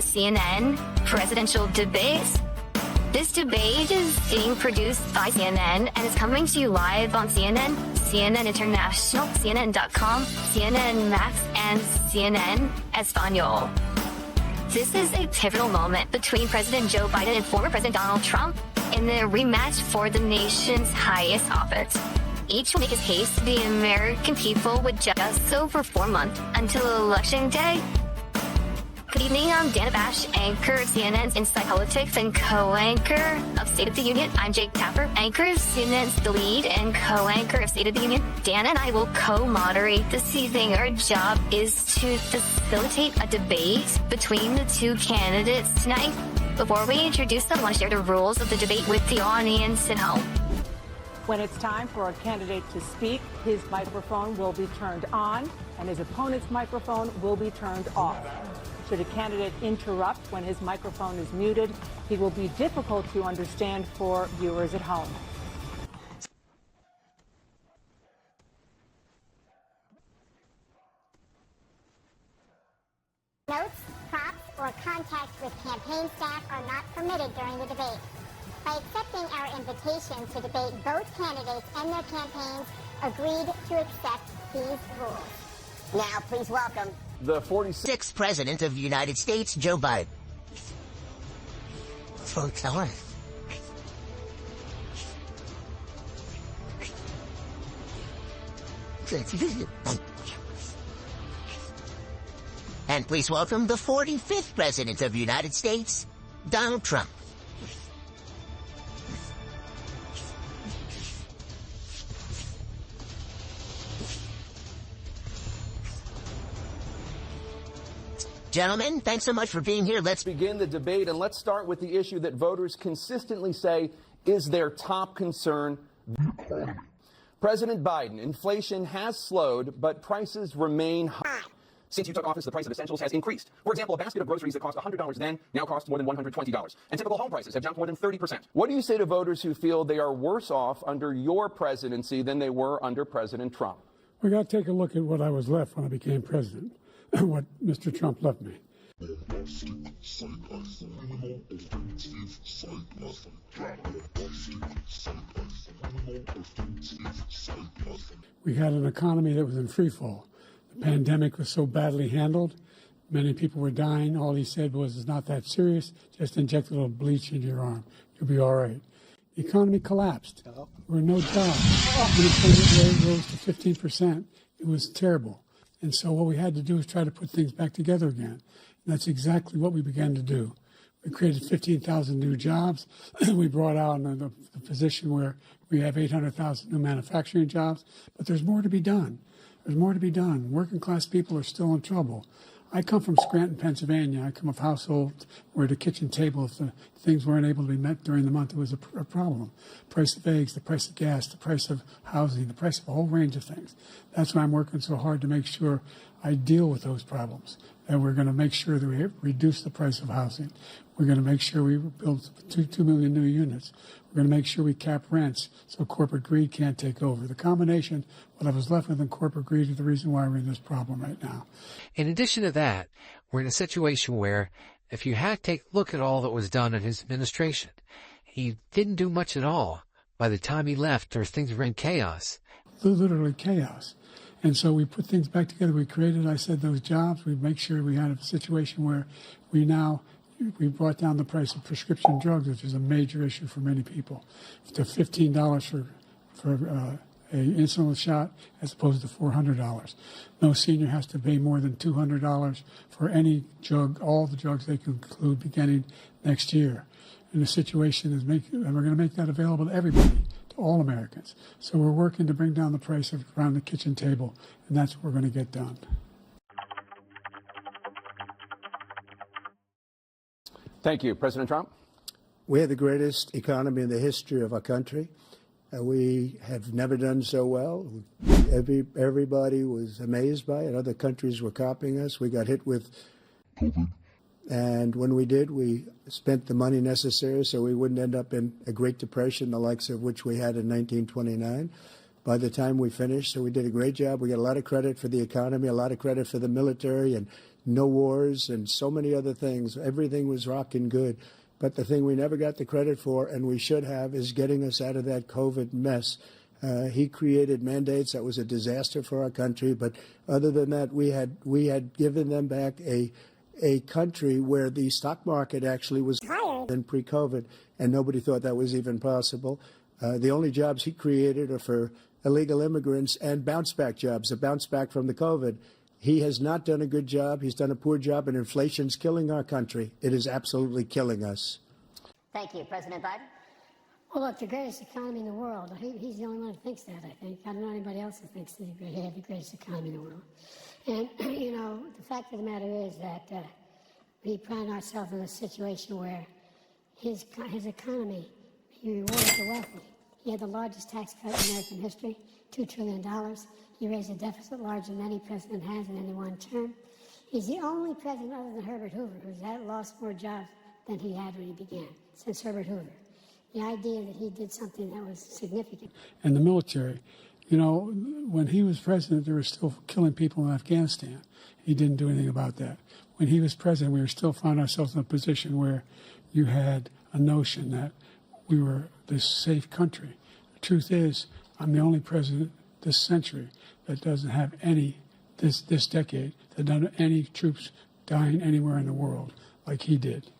the CNN presidential debate. This debate is being produced by CNN and is coming to you live on CNN, CNN International, CNN.com, CNN Max, and CNN Espanol. This is a pivotal moment between President Joe Biden and former President Donald Trump in the rematch for the nation's highest office. Each will make his case to the American people with just over 4 months until Election Day. Good evening, I'm Dana Bash, anchor of CNN's Inside Politics and co-anchor of State of the Union. I'm Jake Tapper, anchor of CNN's The Lead and co-anchor of State of the Union. Dana and I will co-moderate this evening. Our job is to facilitate a debate between the two candidates tonight. Before we introduce them, I want to share the rules of the debate with the audience at home. When it's time for a candidate to speak, his microphone will be turned on and his opponent's microphone will be turned off. Should a candidate interrupt when his microphone is muted, he will be difficult to understand for viewers at home. Notes, props, or contact with campaign staff are not permitted during the debate. By accepting our invitation to debate, both candidates and their campaigns agreed to accept these rules. Now, please welcome the 46th President of the United States, Joe Biden. And please welcome the 45th President of the United States, Donald Trump. Gentlemen, thanks so much for being here. Let's begin the debate, and let's start with the issue that voters consistently say is their top concern, the economy. President Biden, inflation has slowed, but prices remain high. Since you took office, the price of essentials has increased. For example, a basket of groceries that cost $100 then now costs more than $120. And typical home prices have jumped more than 30%. What do you say to voters who feel they are worse off under your presidency than they were under President Trump? We got to take a look at what I was left when I became president. What Mr. Trump left me. We had an economy that was in free fall. The pandemic was so badly handled. Many people were dying. All he said was, it's not that serious. Just inject a little bleach into your arm. You'll be all right. The economy collapsed. There were no jobs. Unemployment rate rose to 15%. It was terrible. And so what we had to do is try to put things back together again. And that's exactly what we began to do. We created 15,000 new jobs. We brought out the position where we have 800,000 new manufacturing jobs. But there's more to be done. There's more to be done. Working class people are still in trouble. I come from Scranton, Pennsylvania. I come of households where the kitchen table, if the things weren't able to be met during the month, it was a problem. Price of eggs, the price of gas, the price of housing, the price of a whole range of things. That's why I'm working so hard to make sure I deal with those problems. And we're going to make sure that we reduce the price of housing. We're going to make sure we build 2 million new units. We're going to make sure we cap rents so corporate greed can't take over. The combination, what I was left with in corporate greed, is the reason why we're in this problem right now. In addition to that, we're in a situation where if you had to take a look at all that was done in his administration, he didn't do much at all. By the time he left, things were in chaos. Literally chaos. And so we put things back together. We created, I said, those jobs. We make sure we had a situation where we brought down the price of prescription drugs, which is a major issue for many people, to $15 for an insulin shot as opposed to $400. No senior has to pay more than $200 for any drug, all the drugs they can include beginning next year. And the situation is and we're going to make that available to everybody, to all Americans. So we're working to bring down the price around the kitchen table, and that's what we're going to get done. Thank you. President Trump? We have the greatest economy in the history of our country. We have never done so well. Everybody was amazed by it. Other countries were copying us. We got hit with COVID. And when we did, we spent the money necessary so we wouldn't end up in a Great Depression, the likes of which we had in 1929. by the time we finished. So we did a great job. We got a lot of credit for the economy, a lot of credit for the military, and no wars and so many other things. Everything was rocking good. But the thing we never got the credit for, and we should have, is getting us out of that COVID mess. He created mandates that was a disaster for our country. But other than that, we had given them back a country where the stock market actually was higher than pre-COVID, and nobody thought that was even possible. The only jobs he created are for illegal immigrants and bounce-back jobs, a bounce-back from the COVID. He has not done a good job. He's done a poor job, and inflation's killing our country. It is absolutely killing us. Thank you. President Biden? Well, look, the greatest economy in the world. He's the only one who thinks that, I think. I don't know anybody else who thinks that he had the greatest economy in the world. And, you know, the fact of the matter is that we find ourselves in a situation where his economy, he rewarded the wealthy. He had the largest tax cut in American history, $2 trillion. He raised a deficit larger than any president has in any one term. He's the only president other than Herbert Hoover who's lost more jobs than he had when he began, since Herbert Hoover. The idea that he did something that was significant. And the military, you know, when he was president, they were still killing people in Afghanistan. He didn't do anything about that. When he was president, we were still found ourselves in a position where you had a notion that we were this safe country. The truth is, I'm the only president this century that doesn't have this decade, that doesn't have any troops dying anywhere in the world like he did.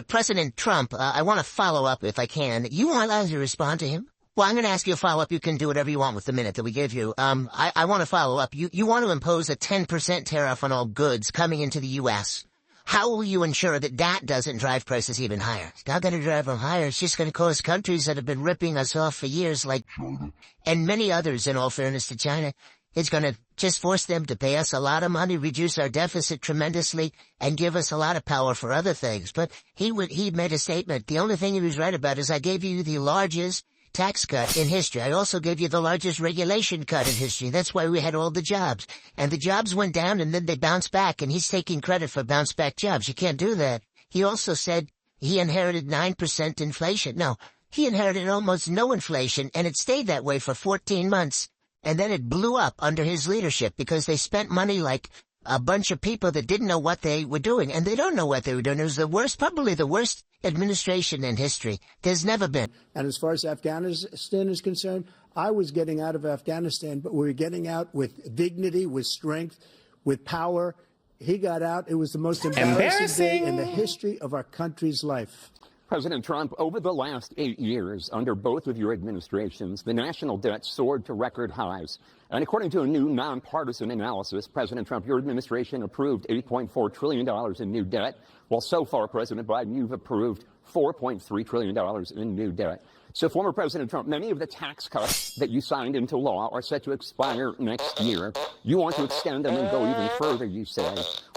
President Trump, I want to follow up if I can. You want allowed to respond to him? Well, I'm going to ask you a follow-up. You can do whatever you want with the minute that we give you. I want to follow up. You want to impose a 10% tariff on all goods coming into the U.S. How will you ensure that that doesn't drive prices even higher? It's not going to drive them higher. It's just going to cause countries that have been ripping us off for years, like China, and many others, in all fairness to China, it's going to just force them to pay us a lot of money, reduce our deficit tremendously, and give us a lot of power for other things. But he made a statement. The only thing he was right about is I gave you the largest tax cut in history. I also gave you the largest regulation cut in history. That's why we had all the jobs. And the jobs went down and then they bounced back, and he's taking credit for bounce back jobs. You can't do that. He also said he inherited 9% inflation. No, he inherited almost no inflation, and it stayed that way for 14 months. And then it blew up under his leadership because they spent money like a bunch of people that didn't know what they were doing. And they don't know what they were doing. It was the worst, probably the worst administration in history. There's never been. And as far as Afghanistan is concerned, I was getting out of Afghanistan, but we were getting out with dignity, with strength, with power. He got out. It was the most embarrassing day in the history of our country's life. President Trump, over the last 8 years, under both of your administrations, the national debt soared to record highs. And according to a new nonpartisan analysis, President Trump, your administration approved $8.4 trillion in new debt, while so far, President Biden, you've approved $4.3 trillion in new debt. So, former President Trump, many of the tax cuts that you signed into law are set to expire next year. You want to extend them and go even further, you say.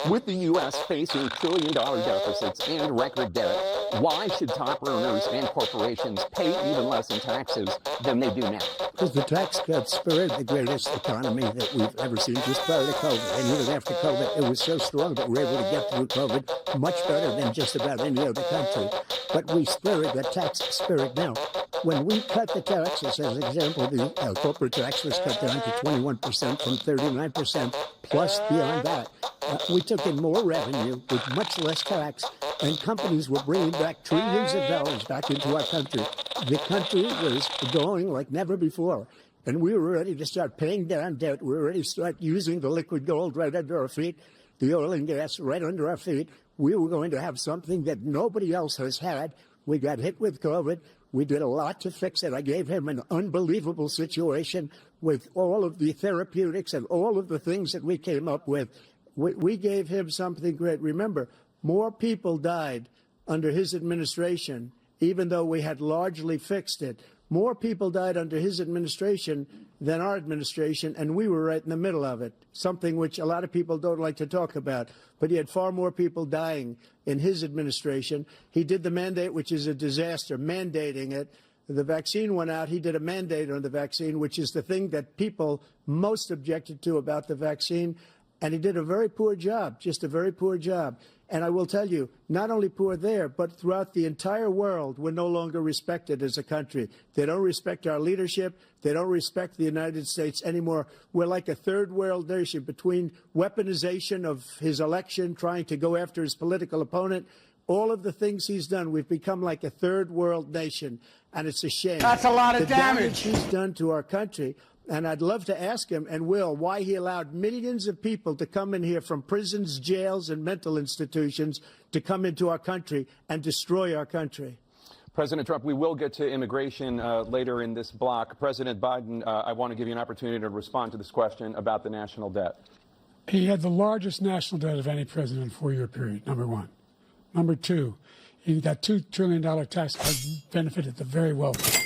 With the U.S. facing trillion-dollar deficits and record debt, why should top earners and corporations pay even less in taxes than they do now? Because the tax cuts spurred the greatest economy that we've ever seen just prior to COVID. And even after COVID, it was so strong that we were able to get through COVID much better than just about any other country. But we spurred the tax spirit now. When we cut the taxes, as an example, the corporate tax was cut down to 21% from 39%, plus beyond that. We took in more revenue with much less tax, and companies were bringing back trillions of dollars back into our country. The country was going like never before. And we were ready to start paying down debt. We were ready to start using the liquid gold right under our feet, the oil and gas right under our feet. We were going to have something that nobody else has had. We got hit with COVID. We did a lot to fix it. I gave him an unbelievable situation with all of the therapeutics and all of the things that we came up with. We gave him something great. Remember, more people died under his administration, even though we had largely fixed it. More people died under his administration than our administration, and we were right in the middle of it, something which a lot of people don't like to talk about. But he had far more people dying in his administration. He did the mandate, which is a disaster, mandating it. The vaccine went out. He did a mandate on the vaccine, which is the thing that people most objected to about the vaccine. And he did a very poor job, just a very poor job. And I will tell you, not only poor there, but throughout the entire world, we're no longer respected as a country. They don't respect our leadership. They don't respect the United States anymore. We're like a third world nation between weaponization of his election, trying to go after his political opponent, all of the things he's done. We've become like a third world nation, and it's a shame. That's a lot of the damage he's done to our country. And I'd love to ask him, and will, why he allowed millions of people to come in here from prisons, jails, and mental institutions to come into our country and destroy our country. President Trump, we will get to immigration later in this block. President Biden, I want to give you an opportunity to respond to this question about the national debt. He had the largest national debt of any president in a 4-year period, number one. Number two, that $2 trillion tax cut benefited the very wealthy.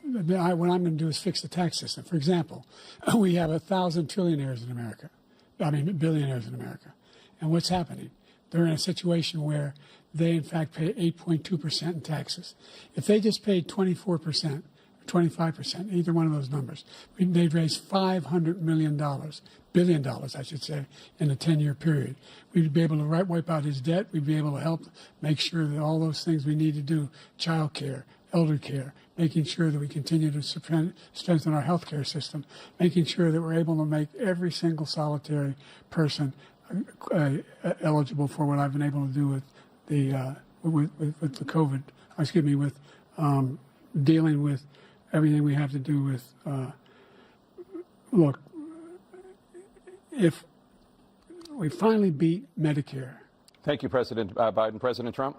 What I'm going to do is fix the tax system. For example, we have 1,000 trillionaires in America. Billionaires in America. And what's happening? They're in a situation where they, in fact, pay 8.2% in taxes. If they just paid 24%, 25%, either one of those numbers, they'd raise $500 billion, I should say, in a 10-year period. We'd be able to wipe out his debt. We'd be able to help make sure that all those things we need to do, child care, elder care, making sure that we continue to strengthen our health care system, making sure that we're able to make every single solitary person eligible for what I've been able to do with the COVID, with dealing with everything we have to do with, look, if we finally beat Medicare. Thank you, President Biden. President Trump?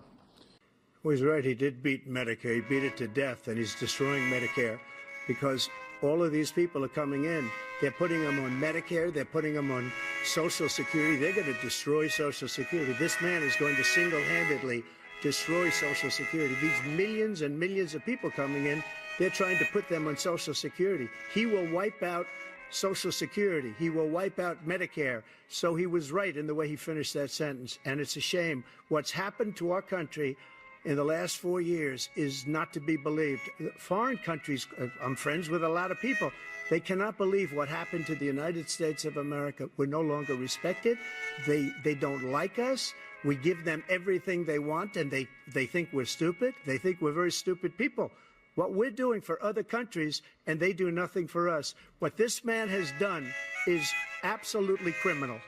Well, he's right. He did beat Medicare. He beat it to death, and he's destroying Medicare because all of these people are coming in. They're putting them on Medicare. They're putting them on Social Security. They're going to destroy Social Security. This man is going to single-handedly destroy Social Security. These millions and millions of people coming in, they're trying to put them on Social Security. He will wipe out Social Security. He will wipe out Medicare. So he was right in the way he finished that sentence. And it's a shame. What's happened to our country in the last 4 years is not to be believed. Foreign countries, I'm friends with a lot of people, they cannot believe what happened to the United States of America. We're no longer respected. They don't like us. We give them everything they want, and they think we're stupid. They think we're very stupid people. What we're doing for other countries, and they do nothing for us. What this man has done is absolutely criminal.